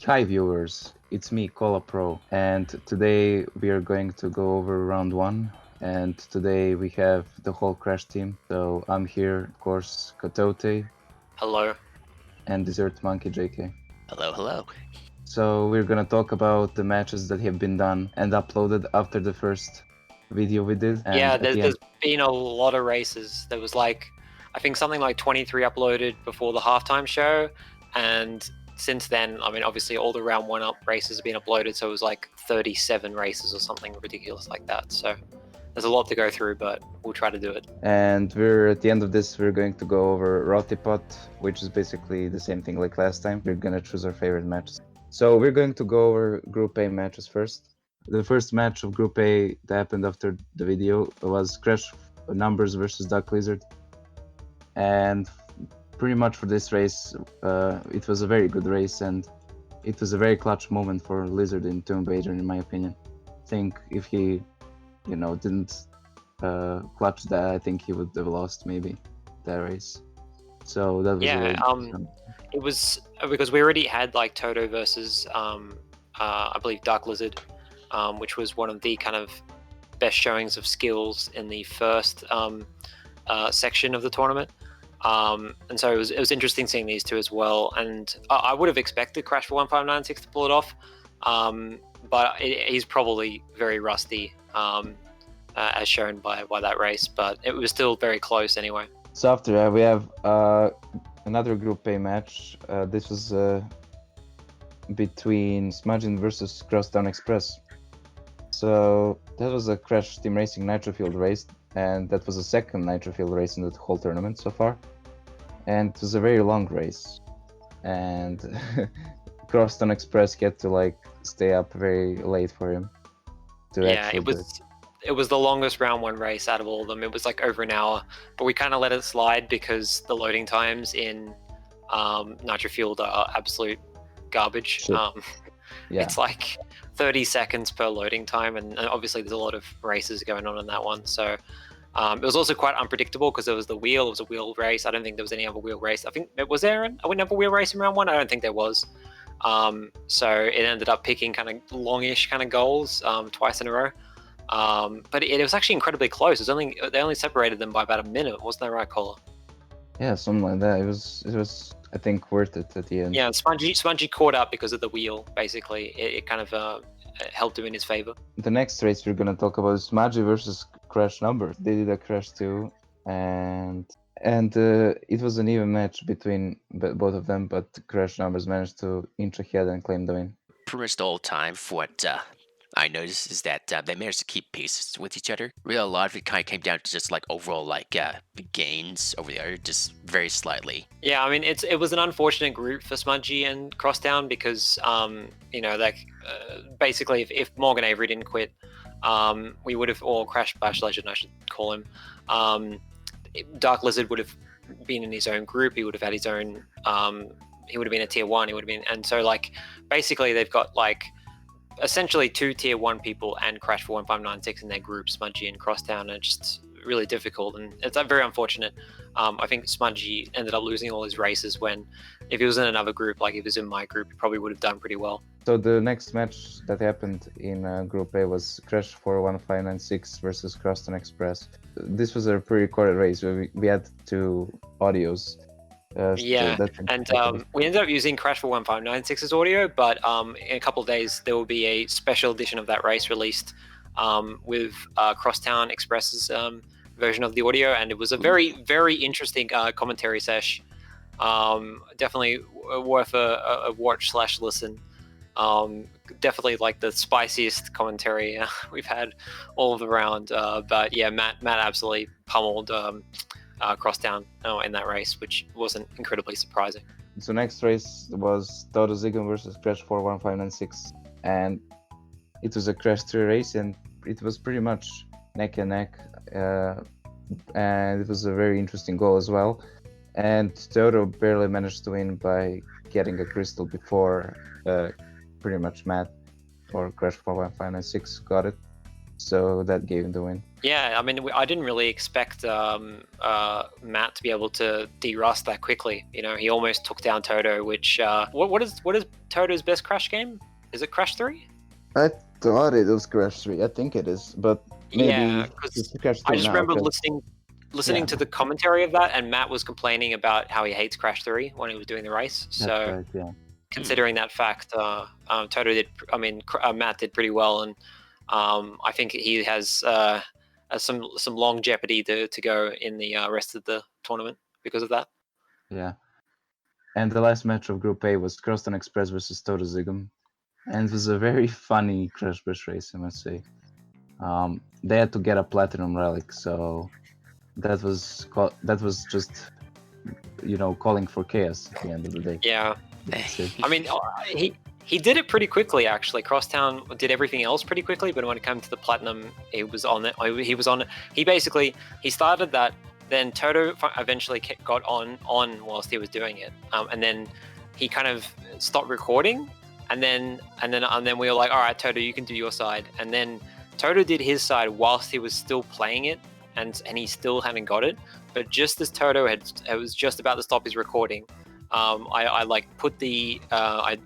Hi viewers, it's me, Cola Pro, and today we are going to go over round 1. And today we have the whole Crash team. So I'm here, of course, Kotote. Hello. And Desert Monkey JK. Hello, hello. So we're gonna talk about the matches that have been done and uploaded after the first video we did. And Yeah, at the end, there's been a lot of races. There was I think something like 23 uploaded before the halftime show, and since then, I mean, obviously all the round 1 up races have been uploaded, so it was like 37 races or something ridiculous like that. So there's a lot to go through, but we'll try to do it. And we're at the end of this, we're going to go over Rotipot, which is basically the same thing like last time. We're gonna choose our favorite matches. So we're going to go over Group A matches first. The first match of Group A that happened after the video was Crash Numbers versus Duck Lizard. And pretty much for this race, it was a very good race, and it was a very clutch moment for Lizard in Tomb Raider, in my opinion. I think if he, didn't clutch that, I think he would have lost maybe that race. So that was it was because we already had like Toto versus I believe Dark Lizard, which was one of the kind of best showings of skills in the first section of the tournament. And so it was interesting seeing these two as well. And I would have expected Crash for 1596 to pull it off, but he's probably very rusty, as shown by that race. But it was still very close anyway. So after that, we have another Group A match. This was between Smudgin versus Crosstown Express. So that was a Crash Team Racing Nitro Field race, and that was the second Nitro Field race in the whole tournament so far. And it was a very long race, and Crosstown Express get to stay up very late for him. It was the longest round 1 race out of all of them. It was like over an hour, but we kind of let it slide because the loading times in Nitro Field are absolute garbage. Yeah. It's like 30 seconds per loading time, and obviously there's a lot of races going on in that one. So it was also quite unpredictable because there was the wheel. It was a wheel race. I don't think there was any other wheel race. I think was there another wheel race in round 1? I don't think there was. So it ended up picking kind of longish kind of goals twice in a row. But it was actually incredibly close. They only separated them by about a minute. Wasn't that right, Cola? Yeah, something like that. It was I think worth it at the end. Yeah, Spongy caught up because of the wheel. Basically, it kind of helped him in his favor. The next race we're gonna talk about is Smudgy versus Crash Numbers. They did a Crash 2, and it was an even match between both of them, but Crash Numbers managed to inch ahead and claim the win. Pretty much the whole time, for what I noticed is that they managed to keep pace with each other. Really, a lot of it kind of came down to just overall gains over the other, just very slightly. Yeah, I mean it was an unfortunate group for Smudgy and Crosstown because basically if Morgan Avery didn't quit, we would have, or Crash Bash Legend I should call him, Dark Lizard would have been in his own group. He would have had his own. He would have been a tier 1. He would have been, and so basically they've got essentially 2 tier 1 people and Crash for 1596 in their group, Smudgy and Crosstown, are just really difficult, and it's very unfortunate. I think Smudgy ended up losing all his races when, if he was in another group, like if he was in my group, he probably would have done pretty well. So the next match that happened in Group A was Crash for 1596 versus Crosstown Express. This was a pre-recorded race. We had 2 audios. We ended up using Crash for 1596's audio, but in a couple of days there will be a special edition of that race released with Crosstown Express's version of the audio, and it was a very, very interesting commentary sesh. Definitely worth a watch/listen. Definitely the spiciest commentary we've had all of the round. But yeah, Matt absolutely pummeled Crosstown in that race, which wasn't incredibly surprising. So next race was Toto Ziggum versus Crash for 1596, and it was a Crash 3 race, and it was pretty much neck and neck, and it was a very interesting goal as well. And Toto barely managed to win by getting a crystal before pretty much Matt or Crash for 1596 got it. So that gave him the win. Yeah, I mean, I didn't really expect Matt to be able to de-rust that quickly. You know, he almost took down Toto, which what is Toto's best Crash game? Is it Crash 3? I thought it was Crash 3. I think it is, but maybe it's Crash 3 I just now, remember 'cause- listening to the commentary of that, and Matt was complaining about how he hates Crash 3 when he was doing the race. So That's right, yeah. considering that fact, Toto did. I mean, Matt did pretty well, and I think he has some long jeopardy to go in the rest of the tournament because of that. Yeah. And the last match of Group A was Crosstown Express versus Toto Zigum, and it was a very funny Crash Bash race, I must say. They had to get a platinum relic, so that was just, you know, calling for chaos at the end of the day. Yeah. I mean, he did it pretty quickly, actually. Crosstown did everything else pretty quickly, but when it came to the platinum, he was on it. He started that. Then Toto eventually got on whilst he was doing it, and then he kind of stopped recording, and then we were like, all right, Toto, you can do your side, and then Toto did his side whilst he was still playing it, and he still hadn't got it. But just as Toto was just about to stop his recording, I like put the I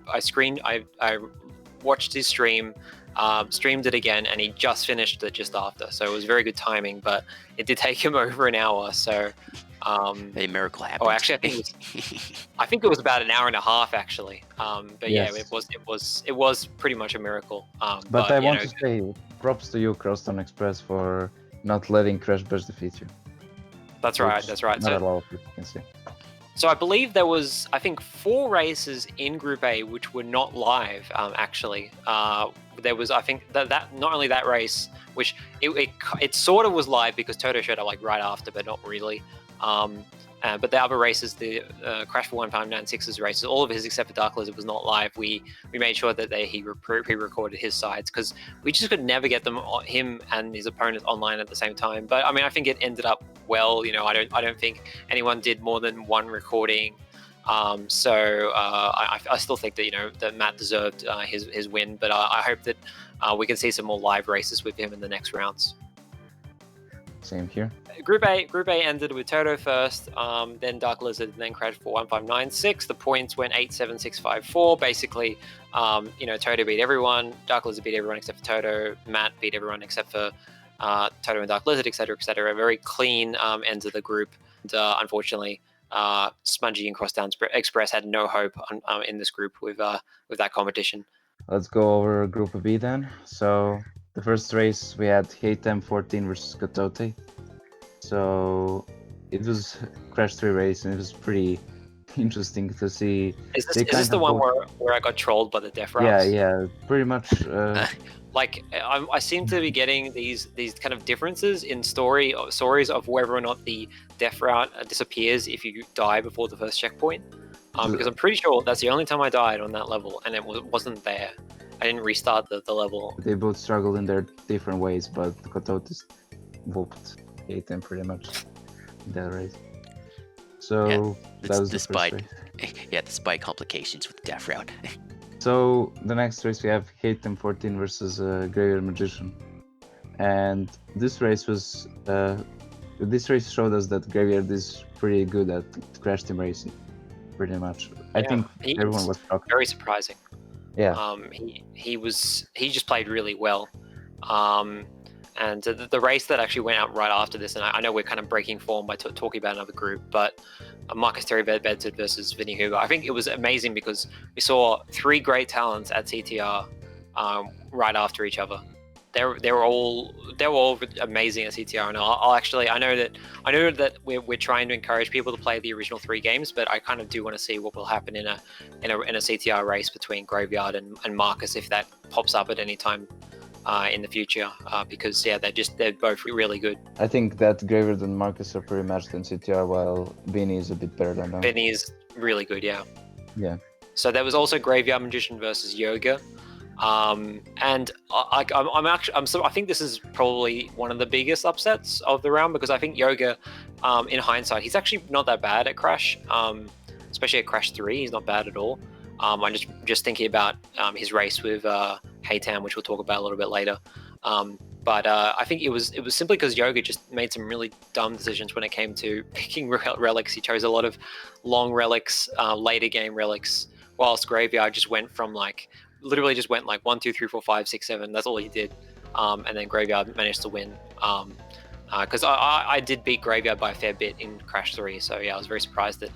watched his stream, streamed it again, and he just finished it just after. So it was very good timing, but it did take him over an hour. So a miracle happened. Oh, actually, I think it was about an hour and a half, actually. But Yes. yeah, it was pretty much a miracle. But I want to say props to you, Crosstown Express, for not letting Crash Bash defeat you. That's right. That's right. Not a lot of people can say. So I believe there was, I think, 4 races in Group A which were not live. Actually, there was, I think, that not only that race, which it sort of was live because Toto showed up like right after, but not really. But the other races, the Crash for 1596's races, all of his except for Dark Lizard was not live. We made sure that he pre-recorded his sides because we just could never get him and his opponent online at the same time. But I mean, I think it ended up well. You know, I don't think anyone did more than one recording. So I still think that that Matt deserved his win. But I hope that we can see some more live races with him in the next rounds. Same here. Group A ended with Toto first, then Dark Lizard, then Crash for 1596. The points went 8-7-6-5-4. Basically, Toto beat everyone, Dark Lizard beat everyone except for Toto, Matt beat everyone except for Toto and Dark Lizard, etc., etc. A very clean end of the group. And, unfortunately, Smudgy and Crosstown Express had no hope in this group with that competition. Let's go over Group B then. So the first race we had Heitem 14 versus Kotote. So it was Crash 3 race, and it was pretty interesting to see. Is this the one where I got trolled by the death routes? Yeah, pretty much. Like I seem to be getting these kind of differences in stories of whether or not the death route disappears if you die before the first checkpoint. Because I'm pretty sure that's the only time I died on that level, and it wasn't there. I didn't restart the level. They both struggled in their different ways, but Kotote whooped Heitem pretty much in that race. So that was despite complications with the death route. So the next race we have Heitem 14 versus Graveyard Magician, and this race showed us that Graveyard is pretty good at Crash Team racing, pretty much. I think everyone was shocked. Very surprising. Yeah. He just played really well. And the race that actually went out right after this, and I know we're kind of breaking form by talking about another group, but Marcus Terry Belated versus Vinny Huber, I think it was amazing because we saw 3 great talents at CTR right after each other. They were all amazing at CTR, and I know that we're trying to encourage people to play the original 3 games, but I kind of do want to see what will happen in a CTR race between Graveyard and Marcus if that pops up at any time in the future, because they're both really good. I think that Graveyard and Marcus are pretty matched in CTR, while Vinny is a bit better than them. Vinny is really good, yeah. Yeah. So there was also Graveyard Magician versus Yoga. And I think this is probably one of the biggest upsets of the round, because I think Yoga, in hindsight, he's actually not that bad at Crash, especially at Crash 3. He's not bad at all. I'm just thinking about his race with Heitem, which we'll talk about a little bit later. But I think it was simply because Yoga just made some really dumb decisions when it came to picking relics. He chose a lot of long relics, later game relics, whilst Graveyard just went from like literally just went like 1, 2, 3, 4, 5, 6, 7. That's all he did, and then Graveyard managed to win. Because I did beat Graveyard by a fair bit in Crash 3, so yeah, I was very surprised that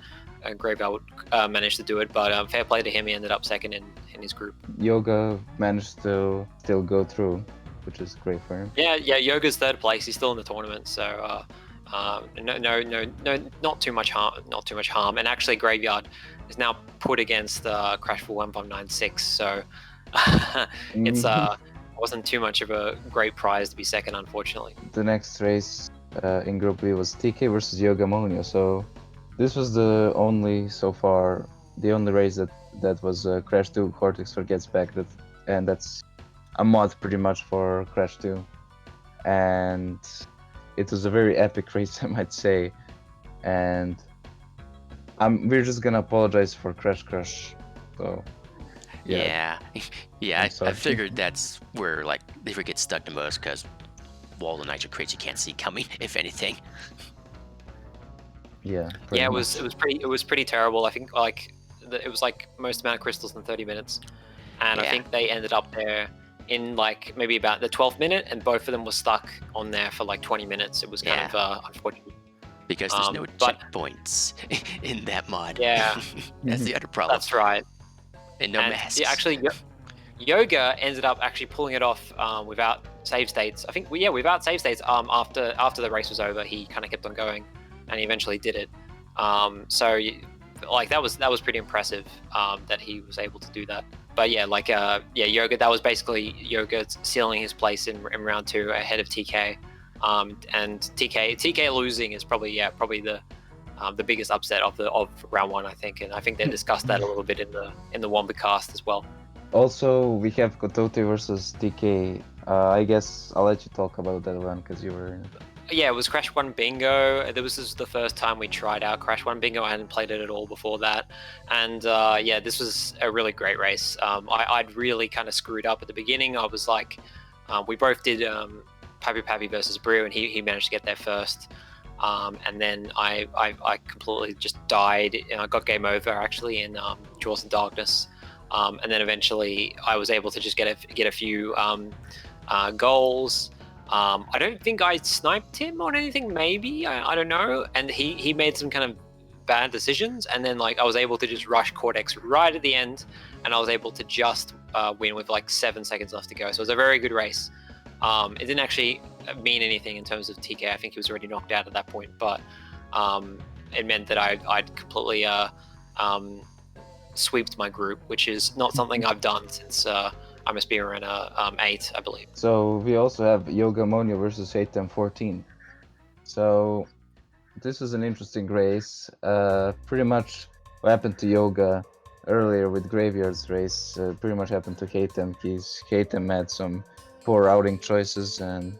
Graveyard would manage to do it. But fair play to him, he ended up second in his group. Yoga managed to still go through, which is great for him. Yeah, Yoga's third place. He's still in the tournament, so no, not too much harm. And actually, Graveyard is now put against Crash for 1596, so it's wasn't too much of a great prize to be second, unfortunately. The next race in Group B was TK versus Yoga Monio. So this was the only race that was Crash 2 Cortex Forgets Back, and that's a mod pretty much for Crash 2. And it was a very epic race, I might say. And we're just gonna apologize for Crash Crush. So yeah, I figured that's where like they would get stuck the most, because Wall and Nitro Crates you can't see coming, if anything. Yeah, it was pretty terrible. I think like it was like most amount of crystals in 30 minutes, and I think they ended up there in like maybe about the 12th minute, and both of them were stuck on there for like 20 minutes. It was kind of unfortunate. Because there's no checkpoints in that mod. Yeah. That's the other problem. That's right. And no masks. Actually, Yoga ended up actually pulling it off without save states. I think, without save states. After the race was over, he kind of kept on going, and he eventually did it. So, like that was pretty impressive that he was able to do that. But Yoga. That was basically Yoga sealing his place in round 2 ahead of TK. And TK losing is probably the biggest upset of round 1, I think, and I think they discussed that a little bit in the Wumpa cast as well. Also, we have Kotote versus TK. I guess I'll let you talk about that one because you were in it. Yeah, it was Crash 1 Bingo. This was the first time we tried out Crash 1 Bingo. I hadn't played it at all before that. And this was a really great race. I'd really kind of screwed up at the beginning. I was like, we both did Pappy versus Brew, and he managed to get there first. And then I completely just died. I got game over actually in Jaws of Darkness. And then eventually I was able to just get a few goals. I don't think I sniped him on anything, maybe, I don't know. And he made some kind of bad decisions, and then like I was able to just rush Cortex right at the end, and I was able to just win with like 7 seconds left to go. So it was a very good race. It didn't actually mean anything in terms of TK. I think he was already knocked out at that point, but it meant that I'd completely sweeped my group, which is not something I've done since I must be around 8, I believe. So we also have Yoga Monio versus 81014. So this was an interesting race. Pretty much what happened to Yoga earlier with Graveyard's race pretty much happened to Hatem. Hatem had some poor routing choices, and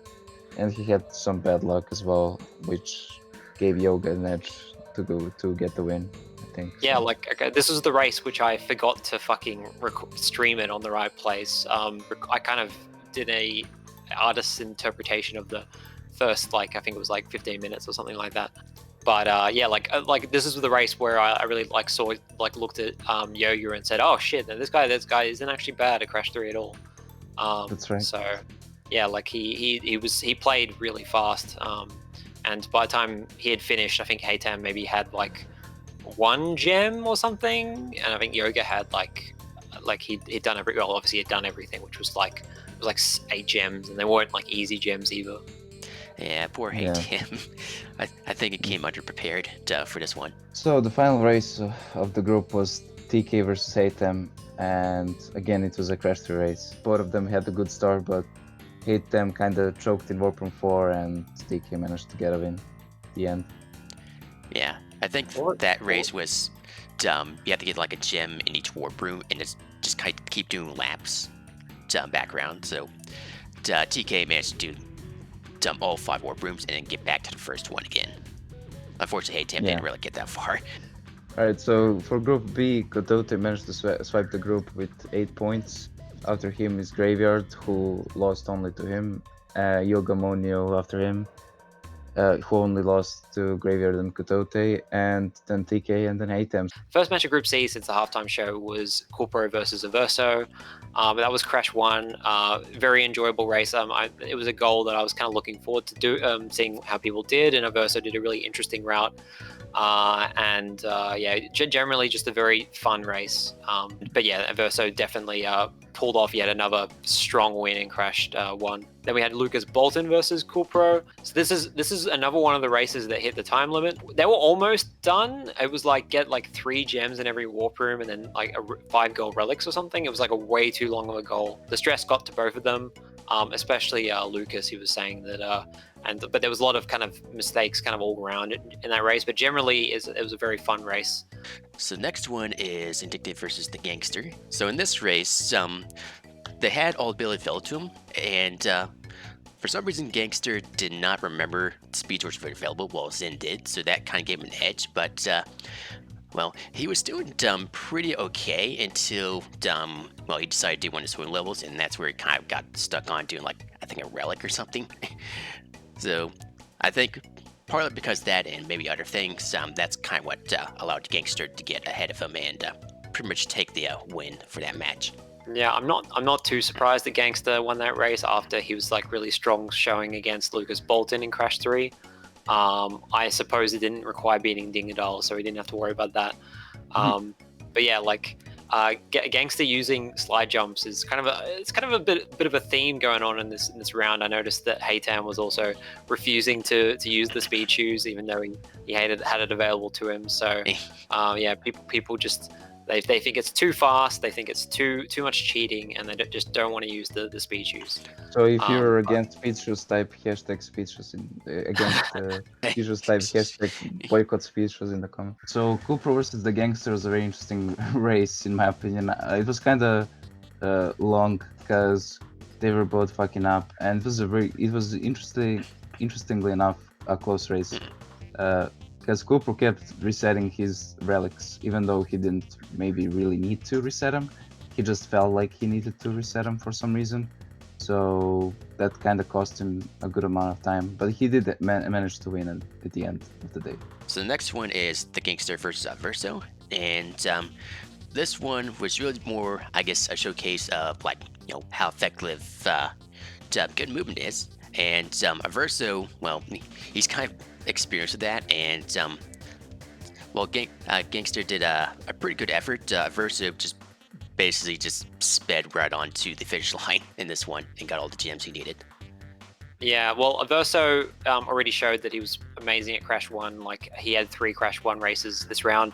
he had some bad luck as well, which gave Yoga an edge to get the win, I think. Yeah, okay, this was the race which I forgot to fucking stream it on the right place. I kind of did a artist's interpretation of the first, I think it was 15 minutes or something like that. But this is the race where I really looked at Yoga and said, oh shit, this guy isn't actually bad at Crash 3 at all. That's right. So yeah, he played really fast, and by the time he had finished, I think Hatem maybe had 1 gem or something, and I think Yoga had he'd done obviously he'd done everything, which was it was 8 gems, and they weren't easy gems either. Yeah, poor Hatem. I think it came underprepared for this one. So the final race of the group was TK versus Hatem, and again it was a Crash 3 race. Both of them had a good start, but Hatem kind of choked in Warp Room 4, and TK managed to get a win at the end. Yeah, I think that race was dumb. You have to get a gem in each warp room, and it's just keep doing laps back around. So TK managed to do all 5 warp rooms and then get back to the first one again. Unfortunately, Hatem didn't really get that far. Alright, so for Group B, Kotote managed to swipe the group with 8 points. After him is Graveyard, who lost only to him. Yogamonio after him, who only lost to Graveyard and Kutote, and then TK and then Atem. First match of Group C since the halftime show was Corporo versus Averso. That was Crash 1. Very enjoyable race. It was a goal that I was kind of looking forward to seeing how people did, and Averso did a really interesting route. Generally just a very fun race. But yeah, Averso definitely pulled off yet another strong win in Crash 1. Then we had Lucas Bolton versus Cool Pro. So this is another one of the races that hit the time limit. They were almost done. It was like get like 3 gems in every warp room and then like 5 gold relics or something. It was like a way too long of a goal. The stress got to both of them, especially Lucas. He was saying that but there was a lot of kind of mistakes kind of all around in that race, but generally it was a very fun race. So next one is Indictive versus the Gangster. So in this race, they had all ability fell to him, and for some reason Gangster did not remember Speed Torch was available, while Zen did, so that kind of gave him an edge, but well, he was doing pretty okay until he decided to do one of his swing levels, and that's where he kind of got stuck on doing like, I think, a relic or something. So I think partly because of that and maybe other things, that's kind of what allowed Gangster to get ahead of him and pretty much take the win for that match. Yeah, I'm not too surprised that Gangster won that race after he was like really strong showing against Lucas Bolton in Crash 3. I suppose it didn't require beating Dingadal, so he didn't have to worry about that. But yeah, like Gangster using slide jumps is kind of a bit of a theme going on in this round. I noticed that Haytam was also refusing to use the speed shoes, even though he had it available to him. So yeah, people just they think it's too fast, they think it's too much cheating, and they just don't want to use the speed shoes. So if you're against speed shoes, type hashtag speed shoes against speed shoes, type hashtag boycott speed shoes in the comments. So Cool Pro versus the Gangster was a very interesting race in my opinion. It was kind of long because they were both fucking up, and it was interestingly enough a close race. Because Cool Pro kept resetting his relics, even though he didn't maybe really need to reset them. He just felt like he needed to reset them for some reason. So that kind of cost him a good amount of time. But he did manage to win at the end of the day. So the next one is the Gangster versus Verso. And this one was really more, I guess, a showcase of like, how effective good movement is. And Averso, well, he's kind of experienced with that, and Gangster did a pretty good effort. Averso just basically just sped right onto the finish line in this one and got all the gems he needed. Yeah, well, Averso already showed that he was amazing at Crash 1. Like, he had 3 Crash 1 races this round.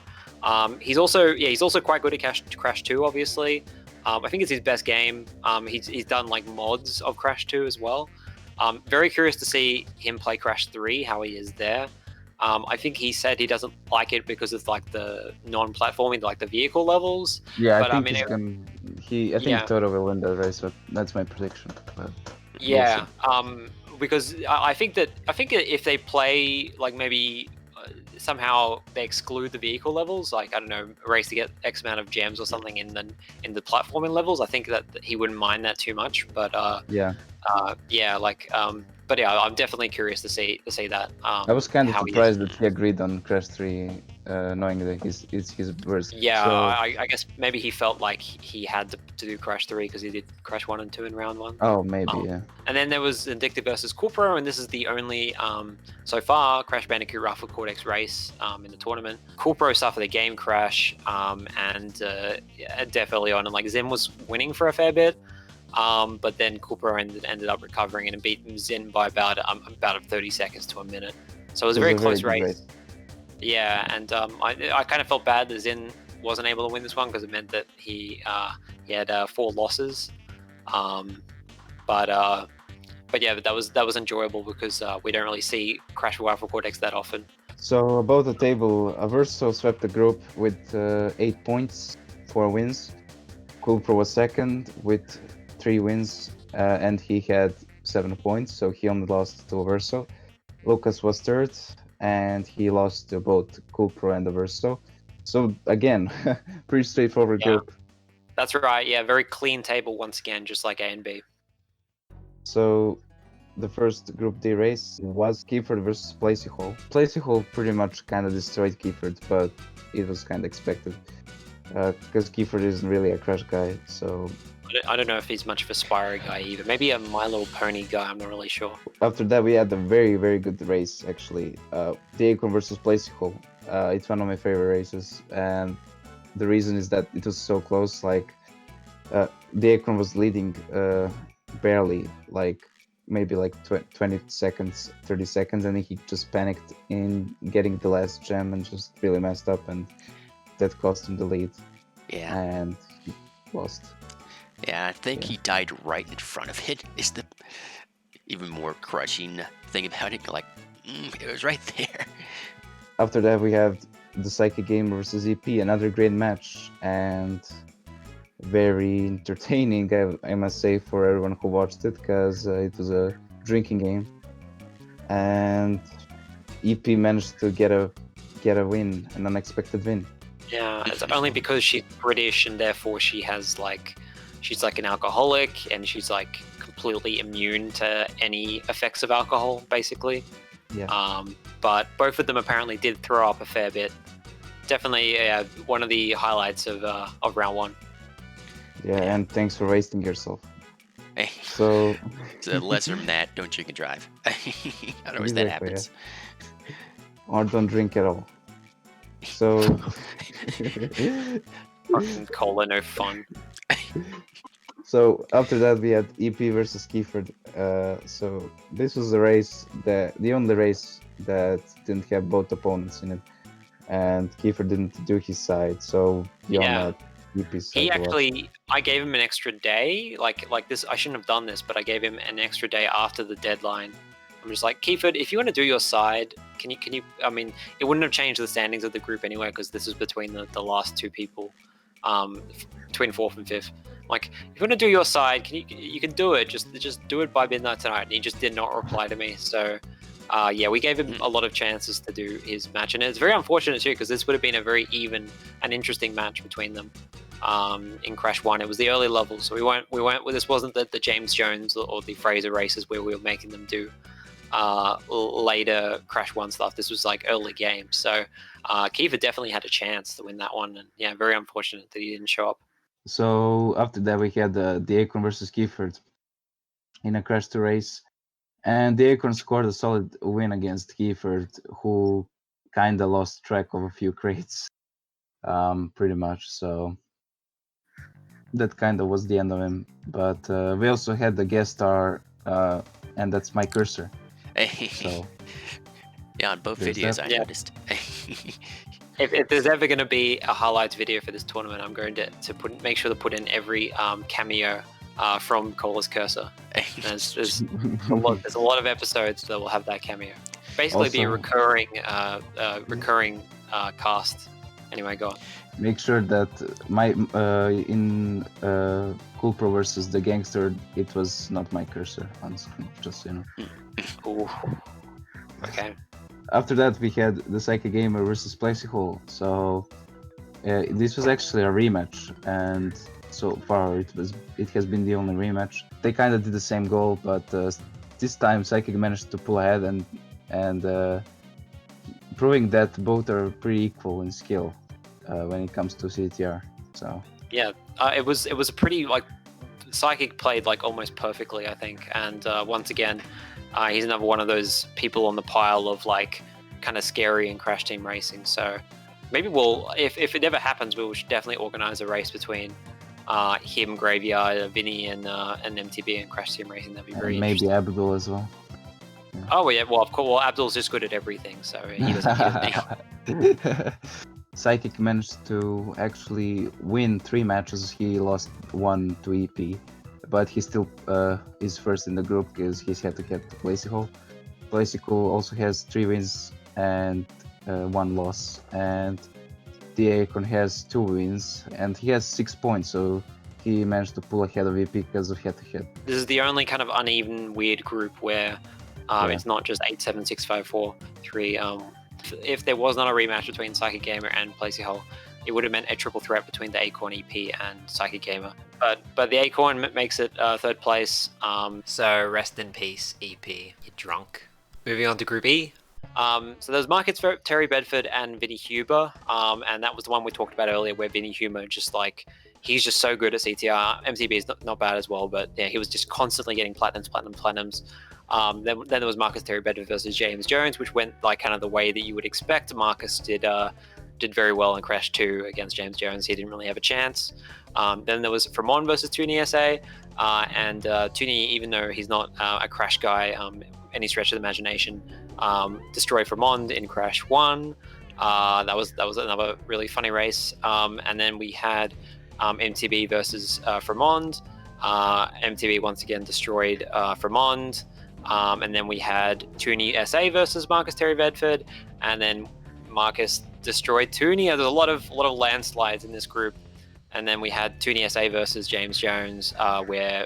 He's also quite good at Crash 2, obviously. I think it's his best game. He's done like mods of Crash 2 as well. Very curious to see him play Crash 3, how he is there. I think he said he doesn't like it because of like the non-platforming, like the vehicle levels. Yeah, but I think he's Toto will win that race, but that's my prediction. But yeah, because I think that if they play like maybe somehow they exclude the vehicle levels, like I don't know, a race to get X amount of gems or something in the platforming levels, I think that he wouldn't mind that too much. But but yeah, I'm definitely curious to see that. I was kind of surprised that he agreed on Crash 3, knowing that it's his verse. Yeah, so, I guess maybe he felt like he had to do Crash 3 because he did Crash 1 and 2 in round 1. Oh, maybe, yeah. And then there was Indictive versus Cool Pro, and this is the only, so far, Crash Bandicoot Raffle Cortex race in the tournament. Cool Pro suffered a game crash, and Def early on, and like Zim was winning for a fair bit. But then Cooper ended up recovering and beat Zin by about 30 seconds to a minute. So it was a very close race. Yeah, and I kind of felt bad that Zin wasn't able to win this one because it meant that he had 4 losses. But that was enjoyable because we don't really see Crash with Waffle Cortex that often. So about the table, Averso swept the group with 8 points, 4 wins. Cool Pro was second with 3 wins, and he had 7 points, so he only lost to Averso. Lucas was third, and he lost to both Cool Pro and Averso. So again, pretty straightforward group. That's right. Yeah, very clean table once again, just like A and B. So the first Group D race was Kiefer versus Placey Hall. Placey Hall pretty much kind of destroyed Kiefer, but it was kind of expected because Kiefer isn't really a Crash guy, so... I don't know if he's much of a Spyro guy either. Maybe a My Little Pony guy, I'm not really sure. After that, we had a very, very good race, actually. The Acorn versus Placey Hall. It's one of my favorite races, and the reason is that it was so close. Like, the Acorn was leading barely, like maybe like 20 seconds, 30 seconds, and he just panicked in getting the last gem and just really messed up, and that cost him the lead. Yeah. And he lost. Yeah, I think he died right in front of it. Is the even more crushing thing about it. Like, it was right there. After that, we have the Psychic Gamer versus EP, another great match, and very entertaining, I must say, for everyone who watched it, because it was a drinking game, and EP managed to get a win, an unexpected win. Yeah, it's only because she's British and therefore she's like an alcoholic, and she's like completely immune to any effects of alcohol, basically. Yeah. But both of them apparently did throw up a fair bit. Definitely one of the highlights of round one. Yeah, and thanks for wasting yourself. So lesser than that, don't drink and drive. Otherwise that happens. Yeah. Or don't drink at all. So fucking cola, no fun. So after that, we had EP versus Kiefer. So this was the race, the only race that didn't have both opponents in it, and Kiefer didn't do his side. So beyond that, EP's side. He actually, I gave him an extra day. Like this, I shouldn't have done this, but I gave him an extra day after the deadline. I'm just like, Kiefer, if you want to do your side, can you? I mean, it wouldn't have changed the standings of the group anyway, because this was between the last two people, between fourth and fifth. Like, if you want to do your side, you can do it. Just do it by midnight tonight. And he just did not reply to me. So, we gave him a lot of chances to do his match, and it's very unfortunate too, because this would have been a very even and interesting match between them. In Crash 1, it was the early levels, so we weren't. This wasn't the James Jones or the Fraser races where we were making them do later Crash 1 stuff. This was like early games, so Kiefer definitely had a chance to win that one, and very unfortunate that he didn't show up. So after that, we had the Acorn versus Kiefer in a Crash 2 race, and the Acorn scored a solid win against Kiefer, who kind of lost track of a few crates, pretty much. So that kind of was the end of him. But we also had the guest star, and that's my cursor. So, yeah, on both videos I noticed. If there's ever going to be a highlights video for this tournament, I'm going to make sure to put in every cameo from Cola's Cursor. There's a lot of episodes that will have that cameo. Basically, be a recurring cast. Anyway, go on. Make sure that in Cool Pro versus the Gangster, it was not my cursor on screen, just so you know. Ooh. Okay. After that, we had the Psychic Gamer versus Placey Hall. So this was actually a rematch, and so far it has been the only rematch. They kind of did the same goal, but this time Psychic managed to pull ahead and proving that both are pretty equal in skill when it comes to CTR. So yeah, it was a pretty Psychic played almost perfectly, I think, and once again. He's another one of those people on the pile of kind of scary in Crash Team Racing. So maybe if it ever happens, we should definitely organize a race between him, Graveyard, Vinny, and MTB and Crash Team Racing. That'd be very interesting. Maybe Abdul as well. Yeah. Oh yeah, well of course. Well, Abdul's just good at everything, so he doesn't. Psychic managed to actually win 3 matches. He lost 1 to EP. But he still is first in the group because he's had to get to Placey Hall. Placey Hall also has 3 wins and 1 loss, and the Acorn has 2 wins and he has 6 points, so he managed to pull ahead of EP because of head-to-head. This is the only kind of uneven, weird group where it's not just 8, 7, 6, 5, 4, 3. If there was not a rematch between Psychic Gamer and Placey Hall, it would have meant a triple threat between the Acorn EP and Psychic Gamer. But the Acorn makes it third place. So rest in peace, EP. You're drunk. Moving on to Group E. So there's Marcus Terry Bedford and Vinny Huber, and that was the one we talked about earlier, where Vinny Huber he's just so good at CTR. MTB is not bad as well, but yeah, he was just constantly getting platinums. Then there was Marcus Terry Bedford versus James Jones, which went like kind of the way that you would expect. Marcus did very well in Crash 2 against James Jones. He didn't really have a chance. Then there was Fremon versus Toonie SA, and Toonie, even though he's not a Crash guy any stretch of the imagination, destroyed Fremon in Crash 1. That was another really funny race. And then we had MTB versus Fremont. MTB once again destroyed Fremont. And then we had Toonie SA versus Marcus Terry Bedford, and then Marcus destroyed Toonie. There's a lot of landslides in this group. And then we had Toonie SA versus James Jones, where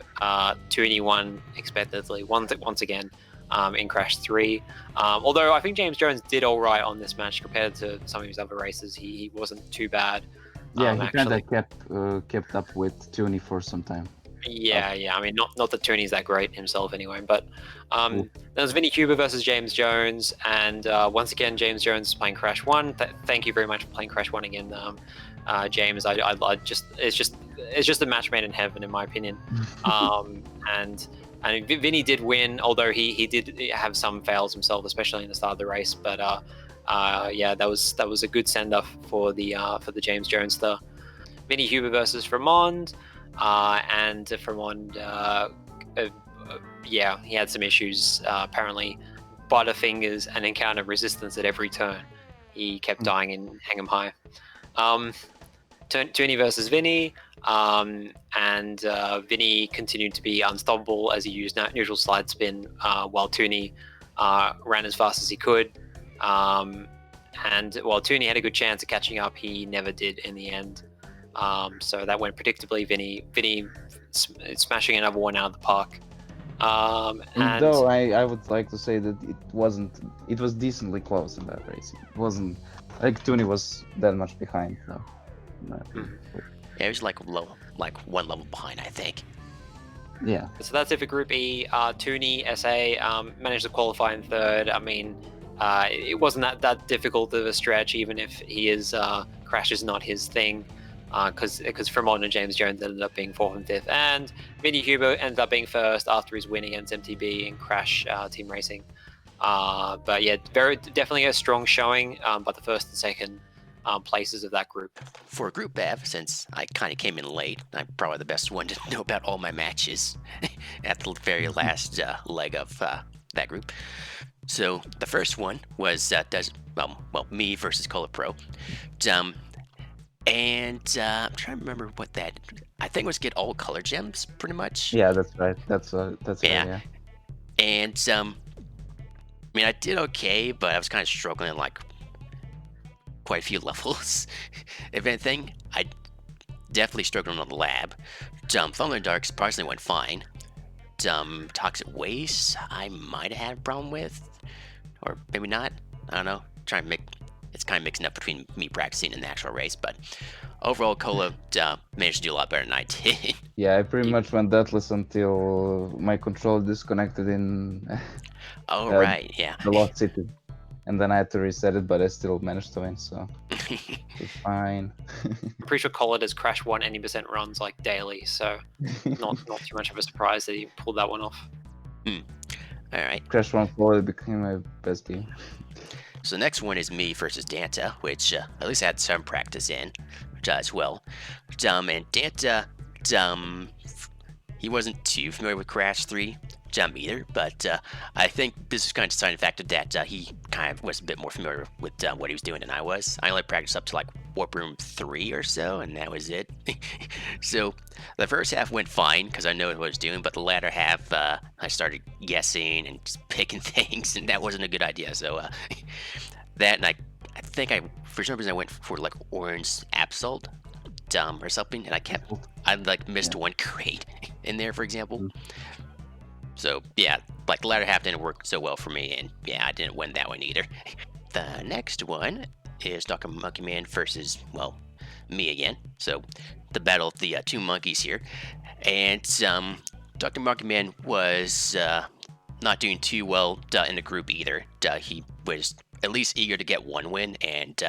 Toonie won expectedly once again in Crash 3. Although I think James Jones did all right on this match compared to some of his other races. He wasn't too bad. Yeah, he kind of kept up with Toonie for some time. Yeah. I mean, not that Toonie's that great himself anyway. But there's Vinny Huber versus James Jones, and once again, James Jones is playing Crash 1. Thank you very much for playing Crash 1 again, James. I just it's just a match made in heaven, in my opinion. And Vinny did win, although he did have some fails himself, especially in the start of the race. But yeah, that was a good send off for the James Jones star. Vinny Huber versus Fremont. And Fremont, yeah, he had some issues. Apparently, Butterfingers and encountered resistance at every turn. He kept dying in Hang 'em High. Toonie versus Vinny, and Vinny continued to be unstoppable as he used neutral slide spin, while Toonie ran as fast as he could. And while Toonie had a good chance of catching up, he never did in the end. So that went predictably. Vinny smashing another one out of the park. And though I would like to say that it was decently close in that race. It wasn't like Toonie was that much behind. So. Yeah, it was like one level behind, I think. Yeah. So that's it for Group E. Toonie SA managed to qualify in third. I mean, it wasn't that difficult of a stretch, even if Crash is not his thing. Because Fremont and James Jones ended up being 4th and 5th, and Vinny Huber ended up being first after his win against MTB in Crash Team Racing. But yeah, definitely a strong showing by the first and second places of that group. For Group F, since I kind of came in late, I'm probably the best one to know about all my matches at the very last leg of that group. So the first one was me versus Cola Pro. And I'm trying to remember what that. I think it was get all color gems, pretty much. Yeah, that's right. That's yeah. right. Yeah. And I mean, I did okay, but I was kind of struggling like quite a few levels. If anything, I definitely struggled on the lab. Thunder and Dark surprisingly went fine. Toxic Waste, I might have had a problem with, or maybe not. I don't know. It's kind of mixing up between me practicing and the actual race, but overall, Cola managed to do a lot better than I did. Yeah, I pretty much went deathless until my control disconnected in. Right, yeah. The Lost City, and then I had to reset it, but I still managed to win, so it's fine. I'm pretty sure Cola does Crash 1 any% runs like daily, so not too much of a surprise that he pulled that one off. All right. Crash 1 fully became my best game. So the next one is me versus Danta, which at least I had some practice in, as well. And Danta, he wasn't too familiar with Crash 3, either, but I think this is kind of a sign of the fact that he kind of was a bit more familiar with what he was doing than I was. I only practiced up to like Warp Room 3 or so, and that was it. So the first half went fine because I know what I was doing, but the latter half I started guessing and just picking things, and that wasn't a good idea. So that, and I think for some reason I went for like Orange Absol or something, and I missed one crate in there, for example. So yeah, like the latter half didn't work so well for me, and yeah, I didn't win that one either. The next one is Dr. Monkey Man versus, well, me again. So the battle of the two monkeys here, and Dr. Monkey Man was not doing too well in the group either. He was at least eager to get one win, and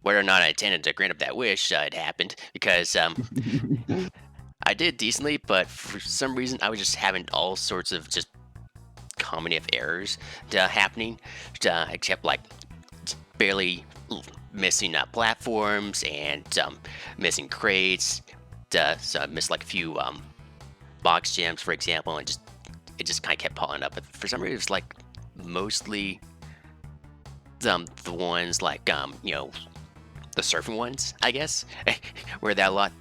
whether or not I intended to grant up that wish, it happened because I did decently, but for some reason I was just having all sorts of just comedy of errors happening, except like barely missing platforms and missing crates. So I missed like a few box gems, for example, and it just kind of kept piling up. But for some reason, it was like mostly the ones like the surfing ones, I guess, where that a lot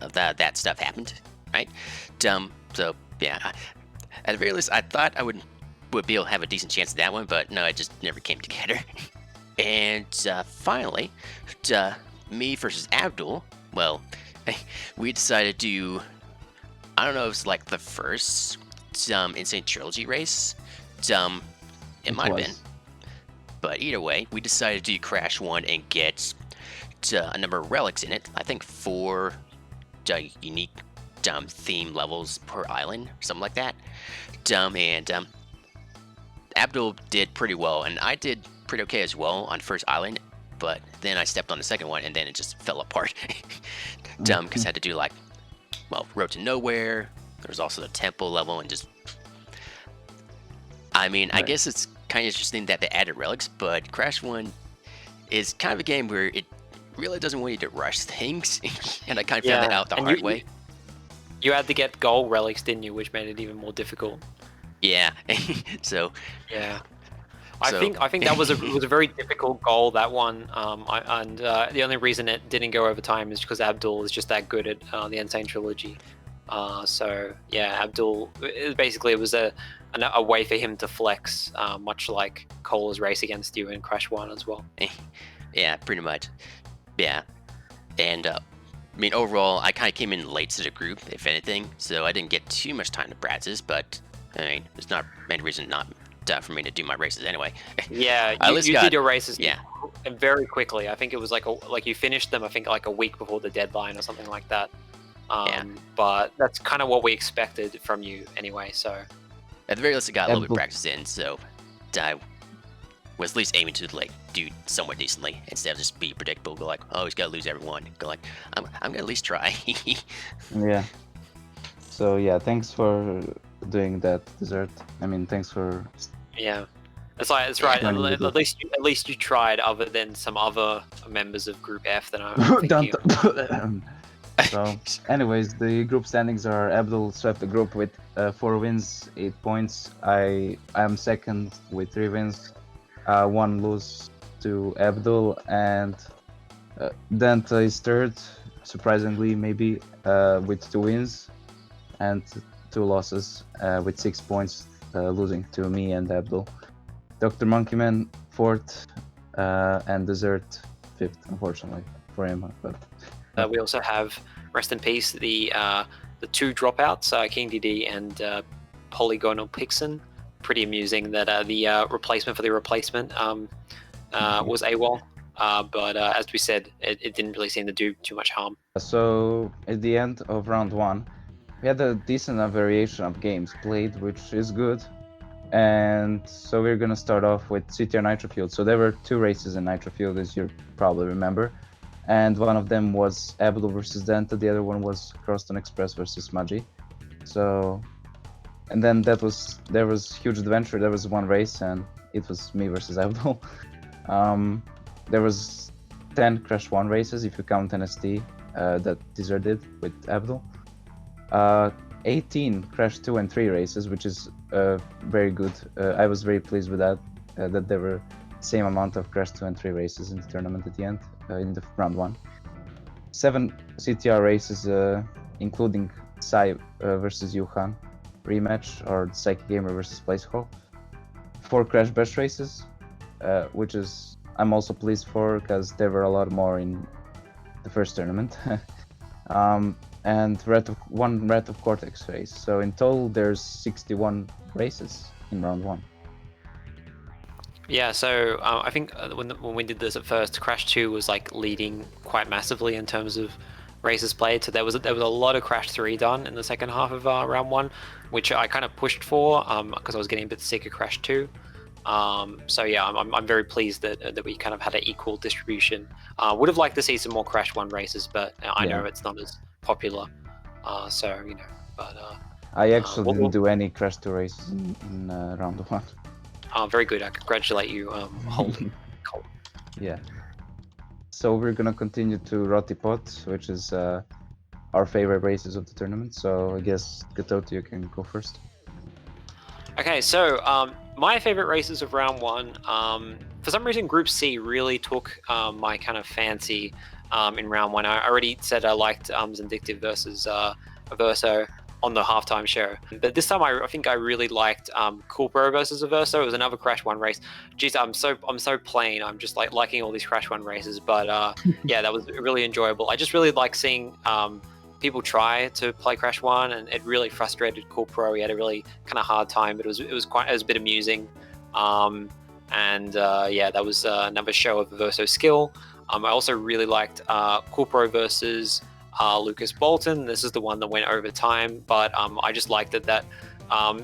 of that stuff happened, right? So yeah, at the very least, I thought I would be able to have a decent chance at that one, but no, it just never came together. And finally, me versus Abdul. Well, we decided to do, I don't know if it's like the first Insane Trilogy race. It might have been. But either way, we decided to do Crash 1 and get a number of relics in it. I think 4 unique theme levels per island, something like that. And Abdul did pretty well, and I did pretty okay as well on first island, but then I stepped on the second one, and then it just fell apart. Because I had to do like, well, Road to Nowhere. There was also the temple level, and just, I mean, right. I guess it's kind of interesting that they added relics, but Crash 1 is kind of a game where it really doesn't want you to rush things, and I kind of found that out the hard way. You had to get gold relics, didn't you, which made it even more difficult. Yeah. So. Yeah. I think that was a very difficult goal, that one. The only reason it didn't go over time is because Abdul is just that good at the Insane Trilogy. So yeah, Abdul it was a way for him to flex, much like Cola's race against you in Crash 1 as well. Yeah, pretty much. Yeah, and I mean, overall, I kind of came in late to the group, if anything, so I didn't get too much time to practice. But I mean, there's not many reason not for me to do my races anyway. Yeah, you did your races. Yeah, very quickly. I think it was like you finished them. I think like a week before the deadline or something like that. But that's kind of what we expected from you anyway. So at the very least, I got a little bit of practice in. So I was at least aiming to like do somewhat decently instead of just be predictable. Go like, oh, he's got to lose everyone. Go like, I'm gonna at least try. Yeah. So yeah, thanks for doing that, Dessert. I mean, thanks for. Yeah, that's right. At least you tried, other than some other members of Group F that I'm thinking. So, anyways, the group standings are: Abdul swept the group with 4 wins, 8 points. I am second with 3 wins, 1 lose to Abdul, and Dante is third, surprisingly maybe, with 2 wins and 2 losses, with 6 points, losing to me and Abdul. Dr. Monkeyman 4th, and Dessert 5th, unfortunately for him. But we also have, rest in peace, the 2 dropouts, King DD and Polygonal Pixen. Pretty amusing that the replacement for the replacement was AWOL. But as we said, it didn't really seem to do too much harm. So at the end of round 1, we had a decent variation of games played, which is good. And so we're gonna start off with CTR Nitro Field. So there were 2 races in Nitro Field, as you probably remember. And one of them was Abdul versus Danta, the other one was Crosstown Express versus Smudgy. So, and then there was huge adventure. There was 1 race, and it was me versus Abdul. There was 10 Crash 1 races, if you count NST, that Dessert did with Abdul. 18 Crash 2 and 3 races, which is very good. I was very pleased with that, that there were same amount of Crash 2 and 3 races in the tournament at the end, in the round 1. 7 CTR races, including Sai versus Yuhan rematch, or Psychic Gamer versus Placehole. 4 Crash Bash races, which is I'm also pleased for, because there were a lot more in the first tournament. And 1 Wrath of Cortex race. So in total, there's 61 races in round 1. Yeah, so I think when we did this at first, Crash 2 was like leading quite massively in terms of races played. So there was a lot of Crash 3 done in the second half of round 1, which I kind of pushed for because I was getting a bit sick of Crash 2. So yeah, I'm very pleased that we kind of had an equal distribution. Would have liked to see some more Crash 1 races, but I know it's not as popular. So you know, but I actually didn't do any Crash 2 races in round 1. Very good. I congratulate you, Holden. Yeah. So we're gonna continue to Rotipot, which is our favorite races of the tournament. So I guess Gatoto, you can go first. Okay, so my favorite races of round 1. For some reason, Group C really took my kind of fancy in round 1. I already said I liked Zendictive versus Averso on the halftime show, but this time I think I really liked Cool Pro versus Averso. It was another Crash 1 race. Jeez, I'm so plain. I'm just like liking all these Crash 1 races, but yeah, that was really enjoyable. I just really like seeing people try to play Crash 1, and it really frustrated Cool Pro. He had a really kind of hard time, but it was a bit amusing. And yeah, that was another show of Averso skill. I also really liked Cool Pro versus Lucas Bolton. This is the one that went over time, but I just liked it that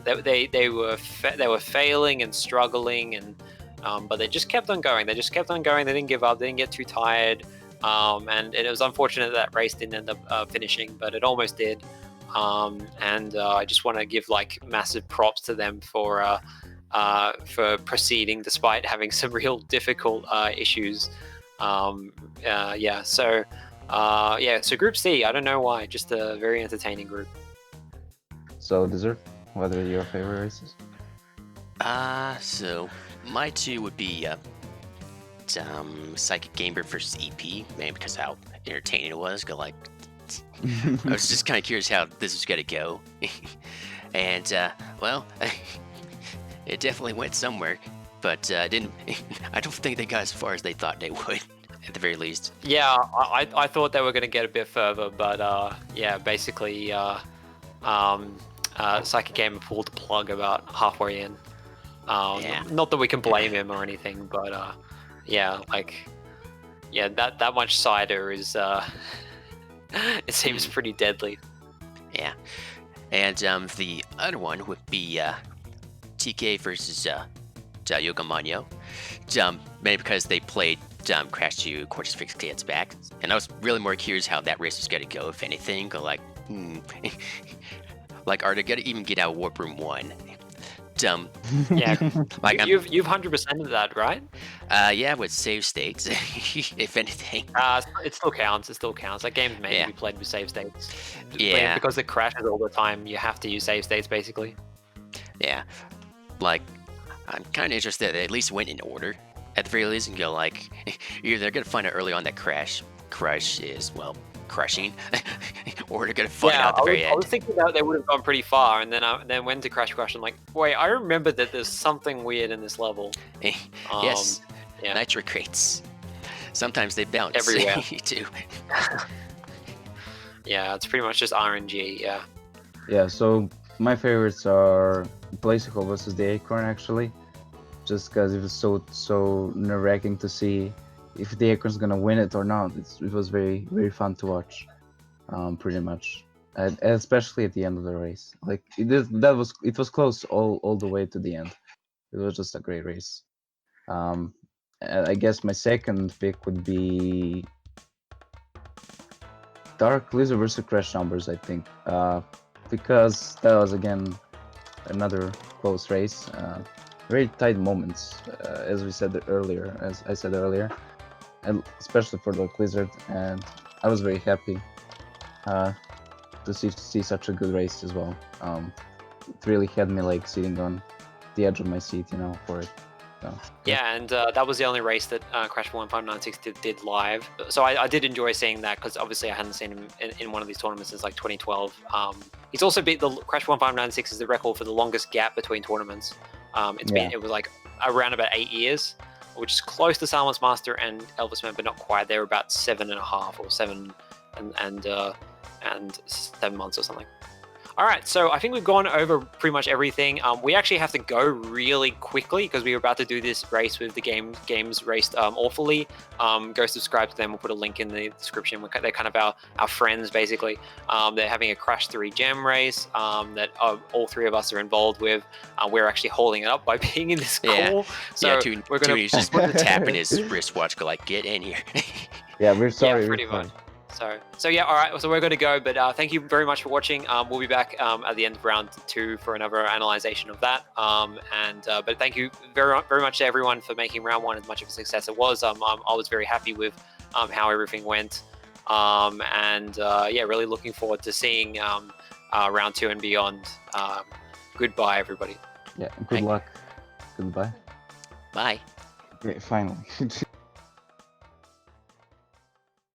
they were failing and struggling, and but they just kept on going. They didn't give up. They didn't get too tired. And it was unfortunate that race didn't end up finishing, but it almost did. And I just want to give like massive props to them for proceeding despite having some real difficult issues. Yeah, so so Group C, I don't know why, just a very entertaining group. So Dessert, what are your favorite races? So my two would be Psychic Gamer versus EP, maybe because how entertaining it was. I was just kind of curious how this was gonna go, and well, it definitely went somewhere, but didn't. I don't think they got as far as they thought they would, at the very least. Yeah, I thought they were going to get a bit further, but yeah, basically, Psychic Gamer pulled the plug about halfway in. Yeah. Not that we can blame him or anything, but yeah, that much cider is it seems pretty deadly. Yeah, and the other one would be TK versus Yoga Manyo. Maybe because they played Crash 2 Cortex Fix Gets Back, and I was really more curious how that race was going to go, if anything. Like, like, are they going to even get out of Warp Room 1? Yeah, like you've 100% of that, right? Yeah, with save states, if anything. It still counts. That game's made to be played with save states. Yeah, because it crashes all the time. You have to use save states, basically. Yeah, like I'm kind of interested. They at least went in order at the very least, and go like, either they're gonna find out early on that Crash is crushing, or they're gonna find out at the very end. I was thinking that they would have gone pretty far, and then went to Crash, I'm like, wait, I remember that there's something weird in this level. Yes, nitro crates. Sometimes they bounce everywhere too. Yeah, it's pretty much just RNG. Yeah. Yeah. So my favorites are Blazicle versus the Acorn, actually, just because it was so nerve-wracking to see if the Acorn's gonna win it or not. It was very fun to watch, pretty much, and especially at the end of the race. Like it was close all the way to the end. It was just a great race. And I guess my second pick would be Dark Lizard versus Crash Numbers, I think, because that was again another close race. Very tight moments, as I said earlier, and especially for Dark Lizard, and I was very happy to see such a good race as well. It really had me like sitting on the edge of my seat, for it. So, yeah, and that was the only race that Crash 1596 did live. So I did enjoy seeing that, because obviously I hadn't seen him in one of these tournaments since like 2012. He's also beat the Crash 1596 is the record for the longest gap between tournaments. It was like around about 8 years, which is close to Silence Master and Elvis Man, but not quite. They were about 7.5 or 7 and 7 months or something. All right, so I think we've gone over pretty much everything. We actually have to go really quickly because we were about to do this race with the games raced awfully. Go subscribe to them. We'll put a link in the description. They're kind of our friends, basically. They're having a Crash 3 gem race that all three of us are involved with. We're actually holding it up by being in this call. So we're going to just tap in his wristwatch, go like, get in here. Yeah, we're sorry. Yeah, pretty much. So yeah, all right. So we're going to go, but thank you very much for watching. We'll be back at the end of round 2 for another analyzation of that. But thank you very much to everyone for making round 1 as much of a success it was. I was very happy with how everything went, yeah, really looking forward to seeing round 2 and beyond. Goodbye, everybody. Yeah, good luck. Goodbye. Bye. Great, finally.